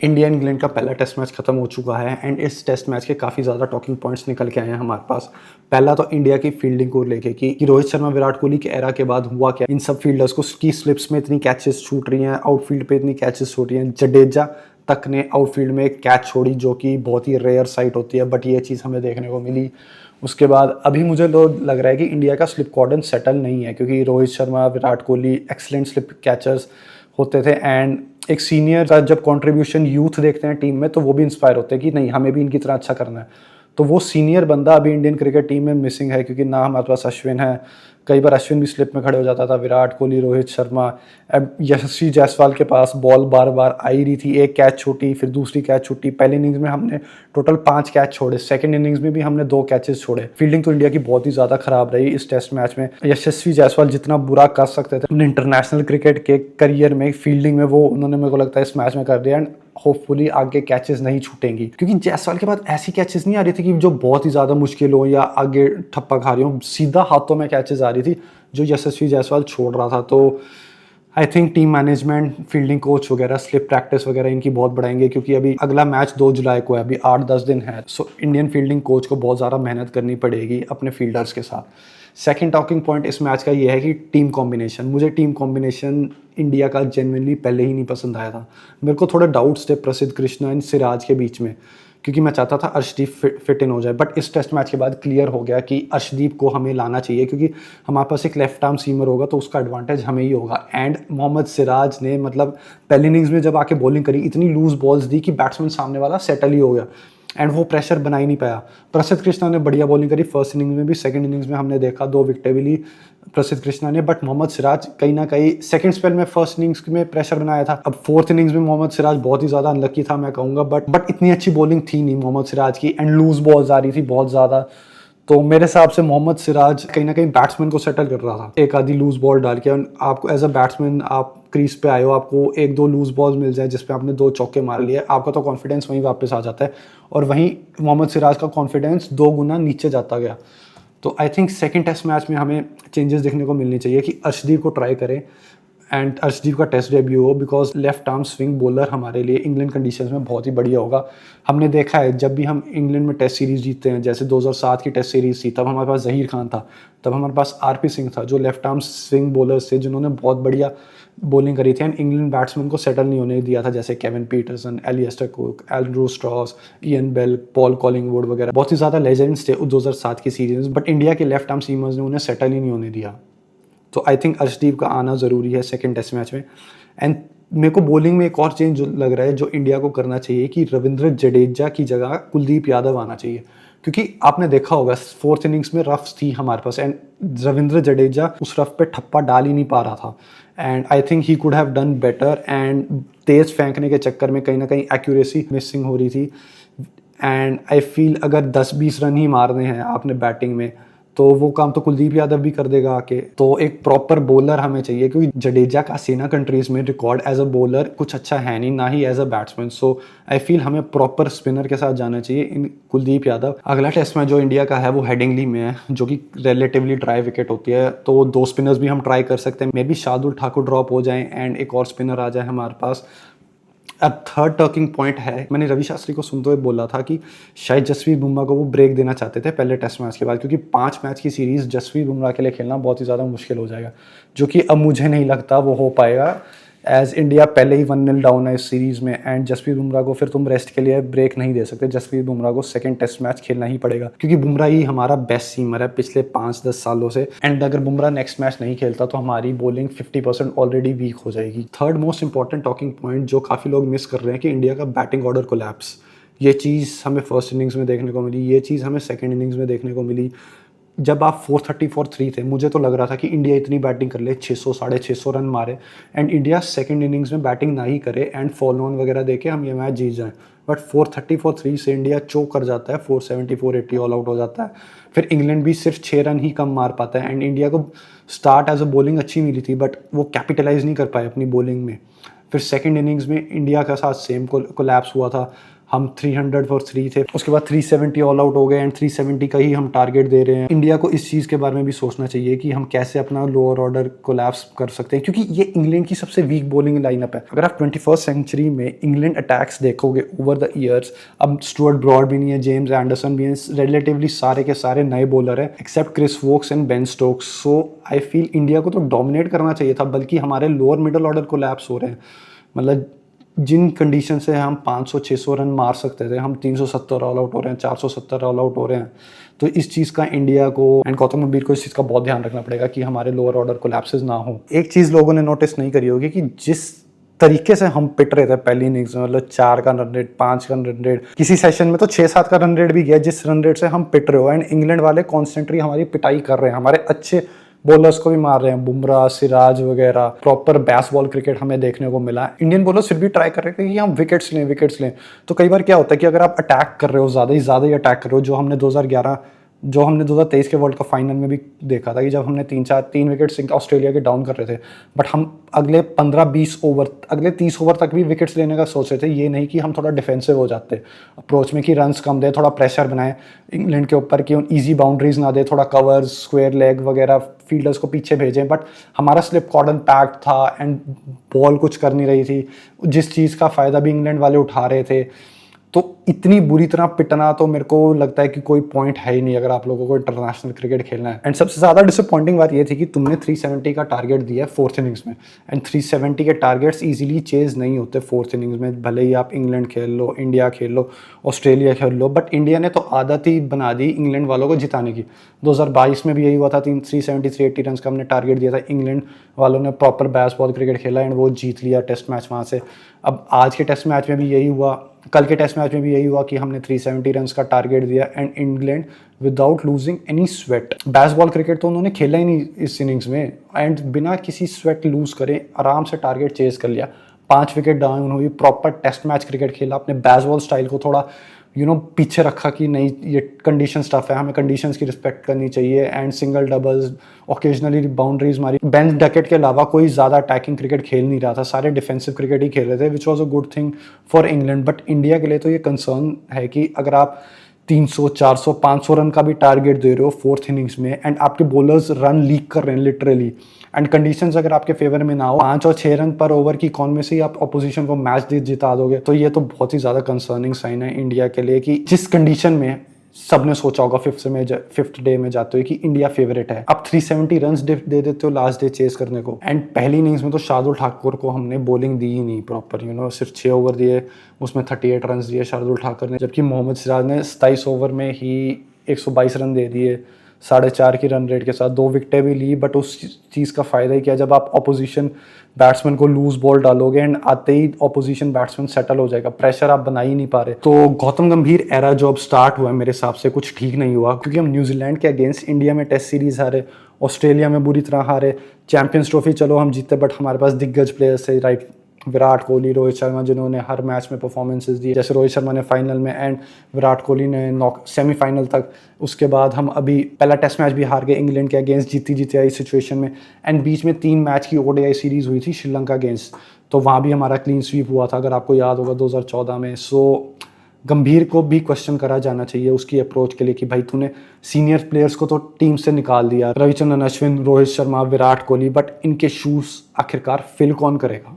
India England का पहला test match खत्म हो चुका है एंड इस टेस्ट मैच के काफ़ी ज़्यादा टॉकिंग पॉइंट्स निकल के आए हैं हमारे पास। पहला तो इंडिया की फील्डिंग को लेके कि रोहित शर्मा विराट कोहली के एरा के बाद हुआ क्या, इन सब फील्डर्स को की स्लिप्स में इतनी कैचेस छूट रही हैं, आउटफील्ड पे इतनी कैचेस छूट रही हैं। जडेजा तक ने आउटफील्ड में एक कैच छोड़ी जो कि बहुत ही रेयर साइट होती है, बट ये चीज़ हमें देखने को मिली। उसके बाद अभी मुझे तो लग रहा है कि इंडिया का स्लिप कॉर्डन सेटल नहीं है, क्योंकि Rohit Sharma Virat Kohli excellent slip catchers होते थे एंड एक सीनियर का जब कंट्रीब्यूशन यूथ देखते हैं टीम में तो वो भी इंस्पायर होते हैं कि नहीं, हमें भी इनकी तरह अच्छा करना है। तो वो सीनियर बंदा अभी इंडियन क्रिकेट टीम में मिसिंग है, क्योंकि ना हमारे पास अश्विन है। कई बार अश्विन भी स्लिप में खड़े हो जाता था, विराट कोहली, रोहित शर्मा। अब यशस्वी जायसवाल के पास बॉल बार बार आ ही रही थी, एक कैच छूटी, फिर दूसरी कैच छूटी। पहले इनिंग्स में हमने टोटल 5 कैच छोड़े, सेकंड इनिंग्स में भी हमने 2 कैचेस छोड़े। फील्डिंग तो इंडिया की बहुत ही ज़्यादा खराब रही इस टेस्ट मैच में। यशस्वी जायसवाल जितना बुरा कर सकते थे अपने इंटरनेशनल क्रिकेट के करियर में, फील्डिंग में वो उन्होंने, मेरे को लगता है, इस मैच में कर दिया। एंड होपफुली आगे कैचेस नहीं छूटेंगी, क्योंकि जायसवाल के बाद ऐसी कैचेस नहीं आ रही थी कि जो बहुत ही ज़्यादा मुश्किल हो या आगे ठप्पा खा रही हो, सीधा हाथों में कैचेस आ रही थी जो यशस्वी जायसवाल छोड़ रहा था। तो I think team management, fielding coach वगैरह स्लिप प्रैक्टिस वगैरह इनकी बहुत बढ़ाएंगे, क्योंकि अभी अगला मैच 2 जुलाई को है, अभी 8-10 दिन है। सो इंडियन फील्डिंग कोच को बहुत ज़्यादा मेहनत करनी पड़ेगी अपने फील्डर्स के साथ। सेकंड टॉकिंग पॉइंट इस मैच का ये है कि टीम कॉम्बिनेशन। मुझे टीम कॉम्बिनेशन इंडिया का जेन्युइनली पहले ही नहीं पसंद आया था। मेरे को थोड़े डाउट्स थे प्रसिद्ध कृष्णा एंड सिराज के बीच में, क्योंकि मैं चाहता था अर्शदीप फिट इन हो जाए। बट इस टेस्ट मैच के बाद क्लियर हो गया कि अर्शदीप को हमें लाना चाहिए, क्योंकि हमारे पास एक लेफ्ट आर्म सीमर होगा तो उसका एडवांटेज हमें ही होगा। एंड मोहम्मद सिराज ने मतलब पहली इनिंग्स में जब आके बॉलिंग करी, इतनी लूज बॉल्स दी कि बैट्समैन सामने वाला सेटल ही हो गया एंड वो प्रेशर बना ही नहीं पाया। प्रसिद्ध कृष्णा ने बढ़िया बॉलिंग करी फर्स्ट इनिंग्स में भी, सेकंड इनिंग्स में हमने देखा 2 विकेटें भी ली प्रसिद्ध कृष्णा ने। बट मोहम्मद सिराज कहीं ना कहीं सेकंड स्पेल में फर्स्ट इनिंग्स में प्रेशर बनाया था। अब फोर्थ इनिंग्स में मोहम्मद सिराज बहुत ही ज़्यादा अनलकी था मैं कहूँगा, बट इतनी अच्छी बॉलिंग थी नहीं मोहम्मद सिराज की एंड लूज बॉल्स आ रही थी बहुत ज़्यादा। तो मेरे हिसाब से मोहम्मद सिराज कहीं ना कहीं बैट्समैन को सेटल कर रहा था, एक आधी लूज बॉल डाल के। आपको एज अ बैट्समैन, आप क्रीज पे आए हो, आपको 1-2 लूज बॉल्स मिल जाए जिसपे आपने 2 चौके मार लिए, आपका तो कॉन्फिडेंस वहीं वापस आ जाता है। और वहीं मोहम्मद सिराज का कॉन्फिडेंस 2 गुना नीचे जाता गया। तो I think second test match में हमें चेंजेस देखने को मिलनी चाहिए कि अर्शदीप को ट्राई करें एंड अर्शदीप का टेस्ट डेब्यू हो, because left arm swing bowler हमारे लिए इंग्लैंड कंडीशंस में बहुत ही बढ़िया होगा। हमने देखा है जब भी हम इंग्लैंड में टेस्ट सीरीज जीतते हैं, जैसे 2007 की टेस्ट सीरीज थी, तब हमारे पास जहीर खान था, तब हमारे पास आरपी सिंह था, जो लेफ्ट आर्म स्विंग बॉलर्स थे जिन्होंने बहुत बढ़िया बॉलिंग करी थी एंड इंग्लैंड बैट्समैन को सेटल नहीं होने दिया था, जैसे Kevin Pietersen, Alastair Cook, Andrew Strauss, Ian Bell, Paul Collingwood वगैरह बहुत ही ज़्यादा लेजेंड्स थे 2007 की सीरीज। बट इंडिया के लेफ्ट आर्म सीमर्स ने उन्हें सेटल ही नहीं होने दिया। तो आई थिंक अर्शदीप का आना ज़रूरी है सेकंड टेस्ट मैच में। एंड मेरे को बॉलिंग में एक और चेंज लग रहा है जो इंडिया को करना चाहिए, कि रविंद्र जडेजा की जगह कुलदीप यादव आना चाहिए, क्योंकि आपने देखा होगा फोर्थ इनिंग्स में रफ्स थी हमारे पास एंड रविंद्र जडेजा उस रफ पे ठप्पा डाल ही नहीं पा रहा था। And I think he could have done better. And तेज फेंकने के चक्कर में कहीं ना कहीं एक्यूरेसी मिसिंग हो रही थी। एंड आई फील अगर 10-20 रन ही मारने हैं आपने बैटिंग में, तो वो काम तो कुलदीप यादव भी कर देगा आके। तो एक प्रॉपर बॉलर हमें चाहिए, क्योंकि जडेजा का सेना कंट्रीज में रिकॉर्ड एज अ बॉलर कुछ अच्छा है नहीं, ना ही as a batsman. So I feel हमें प्रॉपर स्पिनर के साथ जाना चाहिए इन कुलदीप यादव। अगला टेस्ट मैच जो इंडिया का है वो हेडिंगली में है, जो कि रिलेटिवली ड्राई विकेट होती है, तो 2 स्पिनर्स भी हम ट्राई कर सकते हैं। May be Shardul Thakur drop हो जाए एंड एक और स्पिनर आ जाए हमारे पास। अब थर्ड टॉकिंग पॉइंट है, मैंने रवि शास्त्री को सुनते हुए बोला था कि शायद जसप्रीत बुमराह को वो ब्रेक देना चाहते थे पहले टेस्ट मैच के बाद, क्योंकि 5 मैच की सीरीज जसप्रीत बुमराह के लिए खेलना बहुत ही ज़्यादा मुश्किल हो जाएगा, जो कि अब मुझे नहीं लगता वो हो पाएगा। एज इंडिया पहले ही 1-0 डाउन है इस सीरीज़ में एंड जसप्रीत बुमराह को फिर तुम रेस्ट के लिए ब्रेक नहीं दे सकते। जसप्रीत बुमराह को सेकंड टेस्ट मैच खेलना ही पड़ेगा, क्योंकि बुमराह ही हमारा बेस्ट सीमर है पिछले 5-10 सालों से। एंड अगर बुमराह नेक्स्ट मैच नहीं खेलता तो हमारी बॉलिंग 50% ऑलरेडी वीक हो जाएगी। Third most important talking point जो काफ़ी लोग मिस कर रहे हैं कि इंडिया का बैटिंग ऑर्डर कोलैप्स। ये चीज़ हमें फर्स्ट इनिंग्स में देखने को मिली, ये चीज़ हमें सेकेंड इनिंग्स में देखने को मिली। जब आप 430 फॉर 3 थे, मुझे तो लग रहा था कि इंडिया इतनी बैटिंग कर ले, 600 650 रन मारे एंड इंडिया सेकंड इनिंग्स में बैटिंग ना ही करे एंड फॉलो ऑन वगैरह देके हम ये मैच जीत जाएं। बट 430 फॉर 3 से इंडिया चोक कर जाता है, 470 480 ऑल आउट हो जाता है। फिर इंग्लैंड भी सिर्फ 6 रन ही कम मार पाता है एंड इंडिया को स्टार्ट एज अ बॉलिंग अच्छी मिली थी, बट वो कैपिटलाइज नहीं कर पाए अपनी बॉलिंग में। फिर सेकेंड इनिंग्स में इंडिया के साथ सेम कोलैप्स हुआ था। हम 300 फॉर 3 थे, उसके बाद 370 ऑल आउट हो गए एंड 370 का ही हम टारगेट दे रहे हैं। इंडिया को इस चीज़ के बारे में भी सोचना चाहिए कि हम कैसे अपना लोअर ऑर्डर कोलैप्स कर सकते हैं, क्योंकि ये इंग्लैंड की सबसे वीक बॉलिंग लाइनअप है। अगर आप 21st सेंचुरी में इंग्लैंड अटैक्स देखोगे ओवर द ईयर्स, अब स्टुअर्ट ब्रॉड भी नहीं है, जेम्स एंडरसन भी है, रिलेटिवली सारे के सारे नए बॉलर हैं except Chris Woakes and Ben Stokes. So I feel India को तो डोमिनेट करना चाहिए था, बल्कि हमारे लोअर मिडल ऑर्डर कोलैप्स हो रहे हैं। मतलब जिन कंडीशन से हम 500-600 रन मार सकते थे, हम 370 ऑल आउट हो रहे हैं, 470 ऑल आउट हो रहे हैं। तो इस चीज़ का इंडिया को एंड गौतम गंभीर को इस चीज़ का बहुत ध्यान रखना पड़ेगा कि हमारे लोअर ऑर्डर कोलैप्सेस ना हो। एक चीज़ लोगों ने नोटिस नहीं करी होगी कि जिस तरीके से हम पिट रहे थे पहली इनिंग्स में, मतलब 4 का रन रेट, 5 का रन रेट, किसी सेशन में तो 6-7 का रन रेट भी गया, जिस रन रेट से हम पिट रहे हो, एंड इंग्लैंड वाले कॉन्स्टेंटली हमारी पिटाई कर रहे हैं, हमारे अच्छे बॉलर्स को भी मार रहे हैं, बुमराह, सिराज वगैरह। प्रॉपर बैस बॉल क्रिकेट हमें देखने को मिला। इंडियन बॉलर्स फिर भी ट्राई कर रहे थे कि हम विकेट्स लें। तो कई बार क्या होता है कि अगर आप अटैक कर रहे हो, ज़्यादा ही अटैक कर रहे हो, जो हमने 2023 के वर्ल्ड कप फाइनल में भी देखा था कि जब हमने 3 विकेट्स ऑस्ट्रेलिया के डाउन कर रहे थे, बट हम अगले 15-20 ओवर, अगले 30 ओवर तक भी विकेट्स लेने का सोच रहे थे। ये नहीं कि हम थोड़ा डिफेंसिव हो जाते अप्रोच में, कि रन्स कम दे, थोड़ा प्रेशर बनाए इंग्लैंड के ऊपर, कि ईजी बाउंड्रीज ना दे, थोड़ा कवर्स, स्क्वायर लेग वगैरह, फील्डर्स को पीछे भेजें। बट हमारा स्लिप कॉर्डन पैक्ड था एंड बॉल कुछ कर नहीं रही थी, जिस चीज़ का फ़ायदा भी इंग्लैंड वाले उठा रहे थे। तो इतनी बुरी तरह पिटना तो मेरे को लगता है कि कोई पॉइंट है ही नहीं अगर आप लोगों को इंटरनेशनल क्रिकेट खेलना है। एंड सबसे ज़्यादा डिसअपॉइंटिंग बात ये थी कि तुमने 370 का टारगेट दिया है 4th इनिंग्स में, एंड 370 के टारगेट्स इजीली चेज नहीं होते 4th इनिंग्स में। भले ही आप इंग्लैंड खेल लो, इंडिया खेल लो, ऑस्ट्रेलिया खेल लो, बट इंडिया ने तो आदत ही बना दी इंग्लैंड वालों को जिताने की। 2022 में भी यही हुआ था, 370-380 रन का हमने टारगेट दिया था, इंग्लैंड वालों ने प्रॉपर बैस बॉल क्रिकेट खेला एंड वो जीत लिया टेस्ट मैच वहाँ से। अब आज के टेस्ट मैच में भी यही हुआ, कल के टेस्ट मैच में भी यही हुआ कि हमने 370 रन का टारगेट दिया and England without losing any sweat. Bazball cricket तो उन्होंने खेला ही नहीं इस इनिंग्स में, एंड बिना किसी स्वेट लूज करे आराम से टारगेट चेज कर लिया। 5 विकेट डाउन हुई, प्रॉपर टेस्ट मैच क्रिकेट खेला, अपने बैस बॉल स्टाइल को थोड़ा पीछे रखा कि नहीं ये कंडीशन टफ है, हमें कंडीशंस की रिस्पेक्ट करनी चाहिए, and single doubles, occasionally boundaries मारी। बेन डकेट के अलावा कोई ज़्यादा अटैकिंग क्रिकेट खेल नहीं रहा था, सारे डिफेंसिव क्रिकेट ही खेल रहे थे, which was a good thing for England. But India के लिए तो ये कंसर्न है कि अगर आप 300, 400, 500 रन का भी टारगेट दे रहे हो 4th इनिंग्स में, एंड आपके बॉलर्स रन लीक कर रहे हैं लिटरली, एंड कंडीशंस अगर आपके फेवर में ना हो, 5 और 6 रन पर ओवर की इकॉनमी से ही आप अपोजिशन को मैच जिता दोगे, तो ये तो बहुत ही ज़्यादा कंसर्निंग साइन है इंडिया के लिए कि जिस कंडीशन में सबने सोचा होगा 5th डे में जाते हुए कि इंडिया फेवरेट है, अब 370 रन दे देते हो लास्ट डे चेस करने को। एंड पहली इनिंग्स में तो शार्दुल ठाकुर को हमने बॉलिंग दी ही नहीं प्रॉपर, सिर्फ 6 ओवर दिए, उसमें 38 रन दिए शार्दुल ठाकुर ने, जबकि मोहम्मद सिराज ने 27 ओवर में ही 122 रन दे दिए 4.5 की रन रेट के साथ, 2 विकेटें भी ली। बट उस चीज़ का फ़ायदा ही क्या जब आप अपोजिशन बैट्समैन को लूज बॉल डालोगे एंड आते ही अपोजिशन बैट्समैन सेटल हो जाएगा, प्रेशर आप बना ही नहीं पा रहे। तो गौतम गंभीर एरा जो अब स्टार्ट हुआ है मेरे हिसाब से कुछ ठीक नहीं हुआ, क्योंकि हम न्यूजीलैंड के अगेंस्ट इंडिया में टेस्ट सीरीज हारे, ऑस्ट्रेलिया में बुरी तरह हारे, चैंपियंस ट्रॉफी चलो हम जीते, बट हमारे पास दिग्गज प्लेयर्स थे, राइट, विराट कोहली, रोहित शर्मा, जिन्होंने हर मैच में परफॉर्मेंसेस दी, जैसे रोहित शर्मा ने फाइनल में एंड विराट कोहली ने सेमीफाइनल तक। उसके बाद हम अभी पहला टेस्ट मैच भी हार गए इंग्लैंड के अगेंस्ट जीती आई सिचुएशन में, एंड बीच में 3 मैच की ODI सीरीज हुई थी श्रीलंका अगेंस्ट, तो वहाँ भी हमारा क्लीन स्वीप हुआ था अगर आपको याद होगा 2014 में। सो गंभीर को भी क्वेश्चन करा जाना चाहिए उसकी अप्रोच के लिए कि भाई तूने सीनियर प्लेयर्स को तो टीम से निकाल दिया, रविचंद्रन अश्विन, रोहित शर्मा, विराट कोहली, बट इनके शूज़ आखिरकार फिल कौन करेगा।